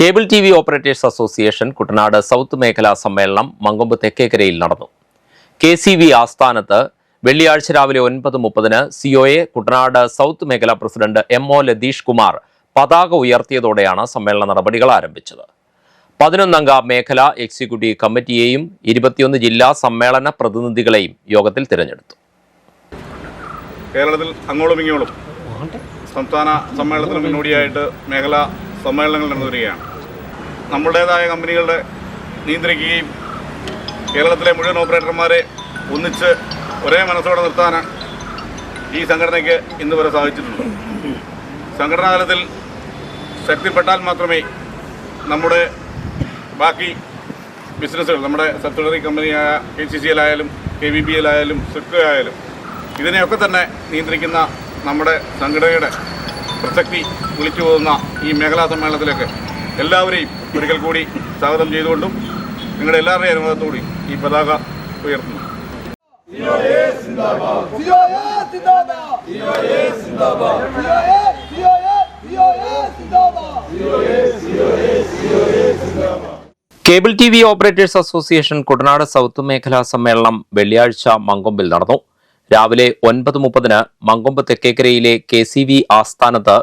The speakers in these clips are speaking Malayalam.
Cable T V operators association Kuttanad south മേഖലാ സമ്മേളനം മങ്കൊമ്പ് തെക്കേക്കരയിൽ നടന്നു. KCV ആസ്ഥാനത്ത് വെള്ളിയാഴ്ച രാവിലെ 9:30 COA കുട്ടനാട് സൗത്ത് മേഖലാ പ്രസിഡന്റ് MO ലതീഷ് കുമാർ പതാക ഉയർത്തിയതോടെയാണ് സമ്മേളന നടപടികൾ ആരംഭിച്ചത്. 11 അംഗ മേഖലാ എക്സിക്യൂട്ടീവ് കമ്മിറ്റിയെയും 21 ജില്ലാ സമ്മേളന പ്രതിനിധികളെയും യോഗത്തിൽ തിരഞ്ഞെടുത്തു. കേരളത്തിൽ അങ്ങോളം ഇങ്ങോളം സംസ്ഥാന സമ്മേളനത്തിന് മുന്നോടിയായിട്ട് മേഖലാ സമ്മേളനങ്ങൾ നടന്നു വരികയാണ്. നമ്മുടേതായ കമ്പനികളുടെ നിയന്ത്രിക്കുകയും കേരളത്തിലെ മുഴുവൻ ഓപ്പറേറ്റർമാരെ ഒന്നിച്ച് ഒരേ മനസ്സോടെ നിർത്താൻ ഈ സംഘടനയ്ക്ക് ഇന്ന് വരെ സാധിച്ചിട്ടുണ്ട്. സംഘടനാതലത്തിൽ ശക്തിപ്പെട്ടാൽ മാത്രമേ നമ്മുടെ ബാക്കി ബിസിനസ്സുകൾ, നമ്മുടെ സബ്സിഡറി കമ്പനിയായ KCCL ആയാലും KVBL ആയാലും SIDCO ആയാലും ഇതിനെയൊക്കെ തന്നെ നിയന്ത്രിക്കുന്ന നമ്മുടെ സംഘടനയുടെ പ്രസക്തി വിളിച്ചു പോകുന്ന ഈ മേഖലാ സമ്മേളനത്തിലേക്ക് എല്ലാവരെയും ഒരിക്കൽ കൂടി സ്വാഗതം ചെയ്തുകൊണ്ടും നിങ്ങളുടെ എല്ലാവരുടെയും അനുവാദത്തോടെ ഈ പതാക ഉയർത്തുന്നു. Cable TV operators association Kuttanad south മേഖലാ സമ്മേളനം വെള്ളിയാഴ്ച മങ്കൊമ്പിൽ നടന്നു. രാവിലെ 9:30 മങ്കൊമ്പ് തെക്കേക്കരയിലെ KCV ആസ്ഥാനത്ത്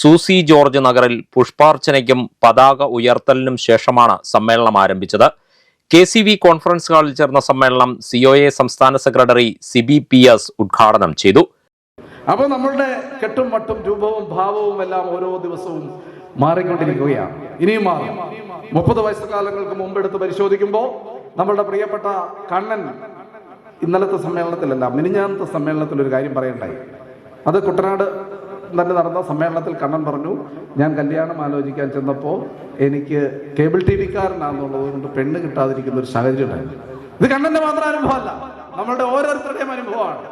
സൂസി ജോർജ് നഗറിൽ പുഷ്പാർച്ചനയ്ക്കും പതാക ഉയർത്തലിനും ശേഷമാണ് സമ്മേളനം ആരംഭിച്ചത്. KCV കോൺഫറൻസ് ഹാളിൽ ചേർന്ന സമ്മേളനം COA സംസ്ഥാന സെക്രട്ടറി CBPS ഉദ്ഘാടനം ചെയ്തു. അപ്പോൾ നമ്മളുടെ കെട്ടും മട്ടും രൂപവും ഭാവവും എല്ലാം ഓരോ ദിവസവും മാറിക്കൊണ്ടിരിക്കുകയാണ്. ഇനിയും മാറും. 30 വയസ്സുകാലങ്ങൾക്ക് മുമ്പെടുത്ത് പരിശോധിക്കുമ്പോൾ നമ്മളുടെ പ്രിയപ്പെട്ട കണ്ണൻ ഇന്നലത്തെ സമ്മേളനത്തിലല്ല, മിനിഞ്ഞാന്നത്തെ സമ്മേളനത്തിൽ ഒരു കാര്യം പറയണ്ടായി. അത് കുട്ടനാട് തന്നെ നടന്ന സമ്മേളനത്തിൽ കണ്ണൻ പറഞ്ഞു, ഞാൻ കല്യാണം ആലോചിക്കാൻ ചെന്നപ്പോൾ എനിക്ക് കേബിൾ TVക്കാരനാണെന്നുള്ളത് കൊണ്ട് പെണ്ണ് കിട്ടാതിരിക്കുന്ന ഒരു സാഹചര്യം ഉണ്ടായിരുന്നു. ഇത് കണ്ണൻ്റെ മാത്രം അനുഭവമല്ല, നമ്മളുടെ ഓരോരുത്തരുടെയും അനുഭവമാണ്.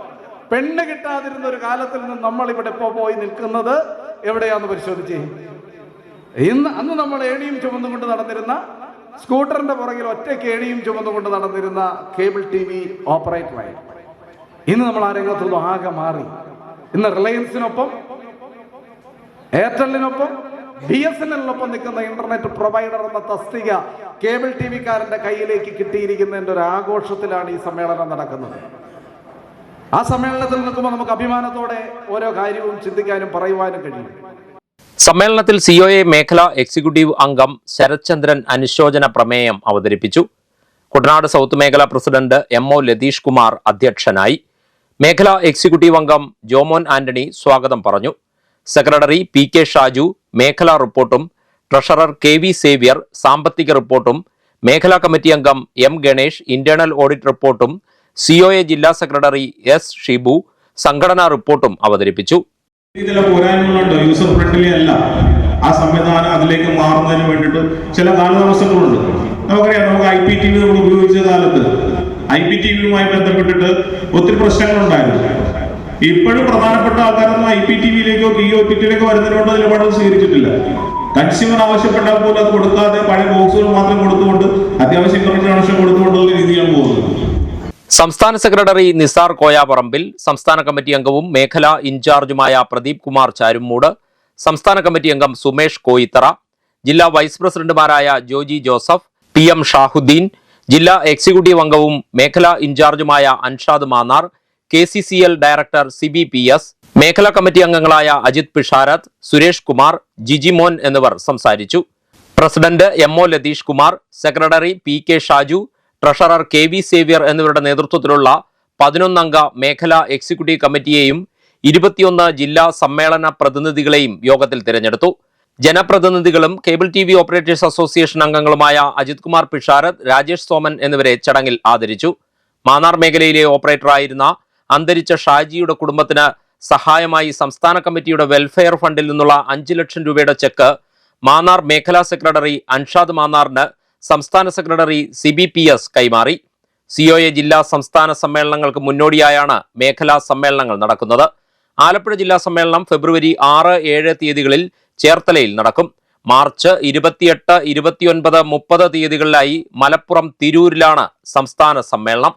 പെണ്ണ് കിട്ടാതിരുന്ന ഒരു കാലത്തിൽ നിന്ന് നമ്മൾ ഇവിടെ ഇപ്പോൾ പോയി നിൽക്കുന്നത് എവിടെയാണെന്ന് പരിശോധിച്ചേ. അന്ന് നമ്മൾ ഏണിയും ചുമന്നുകൊണ്ട് നടന്നിരുന്ന, സ്കൂട്ടറിന്റെ പുറകിൽ ഒറ്റയ്ക്ക് ഏണിയും ചുമന്നുകൊണ്ട് നടന്നിരുന്ന കേബിൾ TV ഓപ്പറേറ്ററായി ഇന്ന് നമ്മൾ ആ രംഗത്തുനിന്ന് ആകെ മാറി. ഇന്ന് റിലയൻസിനൊപ്പം, എയർടെല്ലിനൊപ്പം, BSNL-നൊപ്പം നിൽക്കുന്ന ഇന്റർനെറ്റ് പ്രൊവൈഡർ എന്ന തസ്തിക കേബിൾ TVക്കാരന്റെ കയ്യിലേക്ക് കിട്ടിയിരിക്കുന്നതിന്റെ ഒരു ആഘോഷത്തിലാണ് ഈ സമ്മേളനം നടക്കുന്നത്. ആ സമ്മേളനത്തിൽ നിൽക്കുമ്പോൾ നമുക്ക് അഭിമാനത്തോടെ ഓരോ കാര്യവും ചിന്തിക്കാനും പറയുവാനും കഴിയും. സമ്മേളനത്തിൽ COA മേഖലാ എക്സിക്യൂട്ടീവ് അംഗം ശരത്ചന്ദ്രൻ അനുശോചന പ്രമേയം അവതരിപ്പിച്ചു. കുട്ടനാട് സൗത്ത് മേഖലാ പ്രസിഡന്റ് MO ലതീഷ് കുമാർ അധ്യക്ഷനായി. മേഖലാ എക്സിക്യൂട്ടീവ് അംഗം ജോമോൻ ആന്റണി സ്വാഗതം പറഞ്ഞു. സെക്രട്ടറി PK ഷാജു മേഖലാ റിപ്പോർട്ടും, ട്രഷറർ KV സേവ്യർ സാമ്പത്തിക റിപ്പോർട്ടും, മേഖലാ കമ്മിറ്റി അംഗം M ഗണേഷ് ഇന്റേണൽ ഓഡിറ്റ് റിപ്പോർട്ടും, COA ജില്ലാ സെക്രട്ടറി S ഷിബു സംഘടനാ റിപ്പോർട്ടും അവതരിപ്പിച്ചു. ചില പോരായ്മകളുണ്ട്, യൂസർ ഫ്രണ്ട്ലി അല്ല. ആ സംവിധാനം അതിലേക്ക് മാറുന്നതിന് വേണ്ടിയിട്ട് ചില കാലതാമസങ്ങളുണ്ട്. നമുക്കറിയാം, നമുക്ക് IPTV നമ്മൾ ഉപയോഗിച്ച കാലത്ത് IPTV-യുമായി ബന്ധപ്പെട്ടിട്ട് ഒത്തിരി പ്രശ്നങ്ങളുണ്ടായിരുന്നു. ഇപ്പോഴും പ്രധാനപ്പെട്ട ആൾക്കാരൊന്നും IPTV-യിലേക്കോ OTT-യിലേക്കോ വരുന്നതിനോട് നിലപാട് സ്വീകരിച്ചിട്ടില്ല. കൺസ്യൂമർ ആവശ്യപ്പെട്ടാൽ പോലും അത് കൊടുക്കാതെ പഴയ ബോക്സുകൾ മാത്രം കൊടുത്തുകൊണ്ട് അത്യാവശ്യം ഇന്റർനെറ്റ് കണക്ഷൻ കൊടുത്തുകൊണ്ടുള്ള രീതിയാണ് പോകുന്നത്. സംസ്ഥാന സെക്രട്ടറി നിസാർ കോയാപറമ്പിൽ, സംസ്ഥാന കമ്മിറ്റി അംഗവും മേഖലാ ഇൻചാർജുമായ പ്രദീപ് കുമാർ ചാരുമൂട്, സംസ്ഥാന കമ്മിറ്റി അംഗം സുമേഷ് കോയിത്തറ, ജില്ലാ വൈസ് പ്രസിഡന്റുമാരായ ജോജി ജോസഫ്, PM ഷാഹുദ്ദീൻ, ജില്ലാ എക്സിക്യൂട്ടീവ് അംഗവും മേഖലാ ഇൻചാർജുമായ Anshad Mannar, KCCL director CBPS, മേഖലാ കമ്മിറ്റി അംഗങ്ങളായ അജിത് പിഷാരത്ത്, സുരേഷ് കുമാർ, ജിജിമോൻ എന്നിവർ സംസാരിച്ചു. President MO Latheesh Kumar, secretary PK Shaju, treasurer KV Xavier എന്നിവരുടെ നേതൃത്വത്തിലുള്ള 11 അംഗ മേഖലാ എക്സിക്യൂട്ടീവ് കമ്മിറ്റിയെയും 21 ജില്ലാ സമ്മേളന പ്രതിനിധികളെയും യോഗത്തിൽ തിരഞ്ഞെടുത്തു. ജനപ്രതിനിധികളും കേബിൾ TV ഓപ്പറേറ്റേഴ്സ് അസോസിയേഷൻ അംഗങ്ങളുമായ അജിത് കുമാർ പിഷാരത്ത്, രാജേഷ് സോമൻ എന്നിവരെ ചടങ്ങിൽ ആദരിച്ചു. മാന്നാർ മേഖലയിലെ ഓപ്പറേറ്ററായിരുന്ന അന്തരിച്ച ഷാജിയുടെ കുടുംബത്തിന് സഹായമായി സംസ്ഥാന കമ്മിറ്റിയുടെ വെൽഫെയർ ഫണ്ടിൽ നിന്നുള്ള 5 ലക്ഷം രൂപയുടെ ചെക്ക് മാന്നാർ മേഖലാ സെക്രട്ടറി അൻഷാദ് മാന്നാറിന് സംസ്ഥാന സെക്രട്ടറി CBPS കൈമാറി. COA ജില്ലാ സംസ്ഥാന സമ്മേളനങ്ങൾക്ക് മുന്നോടിയായാണ് മേഖലാ സമ്മേളനങ്ങൾ നടക്കുന്നത്. ആലപ്പുഴ ജില്ലാ സമ്മേളനം ഫെബ്രുവരി 6, 7 തീയതികളിൽ ചേർത്തലയിൽ നടക്കും. മാർച്ച് 28, 29, 30 തീയതികളിലായി മലപ്പുറം തിരൂരിലാണ് സംസ്ഥാന സമ്മേളനം.